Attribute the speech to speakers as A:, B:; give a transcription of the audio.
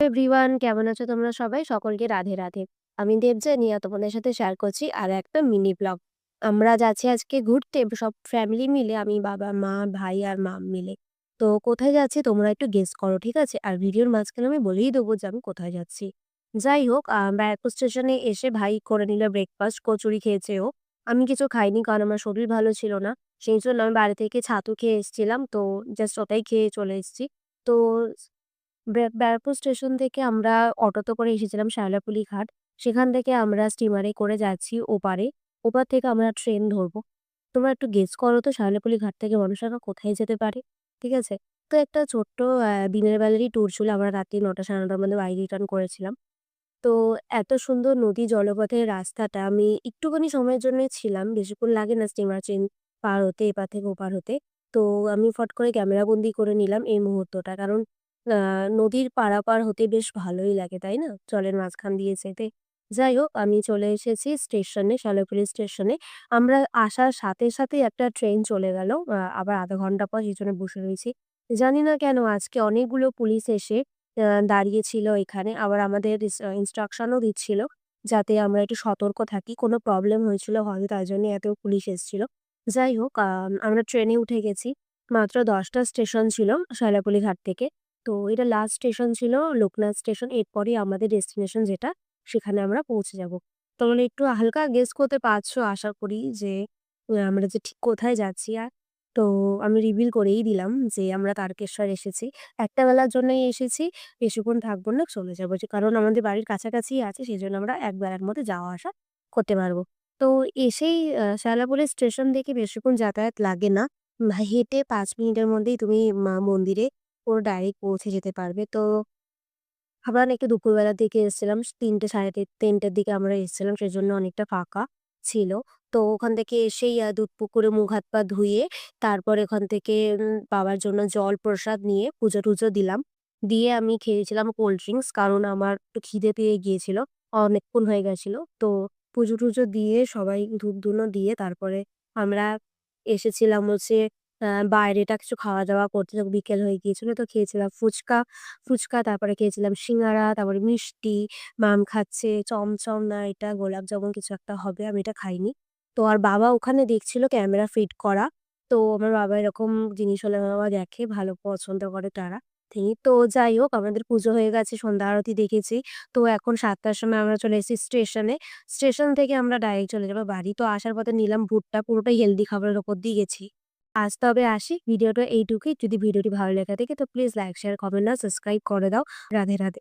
A: Everyone, কেমন আছো তোমরা সবাই? সকলকে রাধে রাধে। আমি দেবযানী তোমাদের সাথে শেয়ার করছি আর একটা মিনি ব্লগ। আমরা যাচ্ছি আজকে ঘুরতে সব ফ্যামিলি মিলে, আমি, বাবা, মা, ভাই আর মাম মিলে। তো কোথায় যাচ্ছি তোমরা একটু গেস করো, ঠিক আছে? আর ভিডিওর মাঝখানে আমি বলেই দেবো যে আমি কোথায় যাচ্ছি। যাই হোক, ব্যারাকপুর স্টেশনে এসে ভাই করে নিল ব্রেকফাস্ট, কচুরি খেয়েছে ও। আমি কিছু খাইনি কারণ আমার শরীর ভালো ছিল না। সেই জন্য আমি বাড়ি থেকে ছাতু খেয়ে এসেছিলাম, তো জাস্ট ওটাই খেয়ে চলে এসেছি। তো ব্যারাকপুর স্টেশন থেকে আমরা অটোতে করে এসেছিলাম শ্যাওলাপুলি ঘাট। সেখান থেকে আমরা স্টিমারে করে যাচ্ছি ওপারে। ওপার থেকে আমরা ট্রেন ধরবো। তোমরা একটু গেস করো তো শ্যাওলাপুলি ঘাট থেকে মানুষেরা কোথায় যেতে পারে? ঠিক আছে? তো একটা ছোট্ট দিনের বেলারই ট্যুর ছিল। আমরা রাত্রি ৯টা ৯:৩০ র মধ্যে বাড়ি রিটার্ন করেছিলাম। তো এত সুন্দর নদী জলপথের রাস্তাটা আমি একটুখানি সময়ের জন্যই ছিলাম। বেশিক্ষণ লাগে না স্টিমার চেন পার হতে, এপার থেকে ওপার হতে। তো আমি ফট করে ক্যামেরাবন্দি করে নিলাম এই মুহূর্তটা। কারণ আ নদীর পারাপার হতে বেশ ভালোই লাগে, তাই না? জলের মাঝখান দিয়ে যেতে। যাই হোক, আমি চলে এসেছি স্টেশনে, শালাইপল্লী স্টেশনে। আমরা আসার সাথে সাথেই একটা ট্রেন চলে গেল। আবার ০.৫ ঘন্টা পর সেজন্য বসে রয়েছি। জানি না কেন আজকে অনেকগুলো পুলিশ এসে দাঁড়িয়েছিল এখানে। আবার আমাদের ইনস্ট্রাকশনও দিচ্ছিল যাতে আমরা একটু সতর্ক থাকি। কোনো প্রবলেম হয়েছিল হয়তো তাই জন্য এত পুলিশ এসেছিল। যাই হোক, আমরা ট্রেনে উঠে গেছি। মাত্র ১০ টা স্টেশন ছিল শায়লাপল্লী ঘাট থেকে। তো এটা লাস্ট স্টেশন ছিল লোকনাথ স্টেশন। এরপরেই আমাদের ডেস্টিনেশন যেটা, সেখানে আমরা পৌঁছে যাব। তোমরা একটু হালকা গেস করতে পারছো আশা করি যে আমরা যে ঠিক কোথায় যাচ্ছি। তো আমি রিভিল করেই দিলাম যে আমরা তারকেশ্বর এসেছি। একটা বেলার জন্যই এসেছি। বেশিক্ষণ থাকবো না, চলে যাবো। যে কারণ আমাদের বাড়ির কাছাকাছিই আছে, সেজন্য আমরা এক বেলার মধ্যে যাওয়া আসা করতে পারবো। তো এসেই শায়লাপল্লী স্টেশন থেকে বেশিক্ষণ যাতায়াত লাগে না। হেঁটে ৫ মিনিটের মধ্যেই তুমি মন্দিরে পুরো ডাইরেক্ট পৌঁছে যেতে পারবে। তো আমরা না একটু দুপুরবেলার দিকে এসেছিলাম। ৩টে সাড়ে ৩টের দিকে আমরা এসেছিলাম। সেজন্য অনেকটা ফাঁকা ছিল। তো ওখান থেকে এসেই দুধপুকুরে মুখ হাত পা ধুয়ে তারপর ওখান থেকে বাবার জন্য জল প্রসাদ নিয়ে পুজো-টুজো দিলাম। দিয়ে আমি খেয়েছিলাম কোল্ড ড্রিংকস, কারণ আমার একটু খিদে পেয়ে গিয়েছিল। অনেকক্ষণ হয়ে গেছিল। তো পুজো-টুজো দিয়ে সবাই ধূপ-ধুনো দিয়ে তারপরে আমরা এসেছিলাম হচ্ছে বাইরেটা কিছু খাওয়া-দাওয়া করতে। বিকেল হয়ে গিয়েছিল। তো খেয়েছিলাম ফুচকা। তারপরে খেয়েছিলাম সিঙ্গারা, তারপরে মিষ্টি, মাম খাচ্ছে চমচম না এটা গোলাপ জামুন কিছু একটা হবে, আমি এটা খাইনি। তো আর বাবা ওখানে দেখছিল ক্যামেরা ফিট করা। তো আমার বাবা এরকম জিনিস হলে আমার বাবা দেখে, ভালো পছন্দ করে তারা তিনি। তো যাই হোক, আমাদের পুজো হয়ে গেছে, সন্ধ্যা আরতি দেখেছি। তো এখন ৭টার সময় আমরা চলে এসেছি স্টেশনে। স্টেশন থেকে আমরা ডাইরেক্ট চলে যাবো বাড়ি। তো আসার পথে নিলাম ভুট্টা, পুরোটাই হেলথি খাবারের উপর দিয়ে গেছি। আজ তবে আসি। ভিডিওটা এইটুকুই। যদি ভিডিওটি ভালো লেগে থাকে তো প্লিজ লাইক, শেয়ার, কমেন্ট আর সাবস্ক্রাইব করে দাও। রাধে রাধে।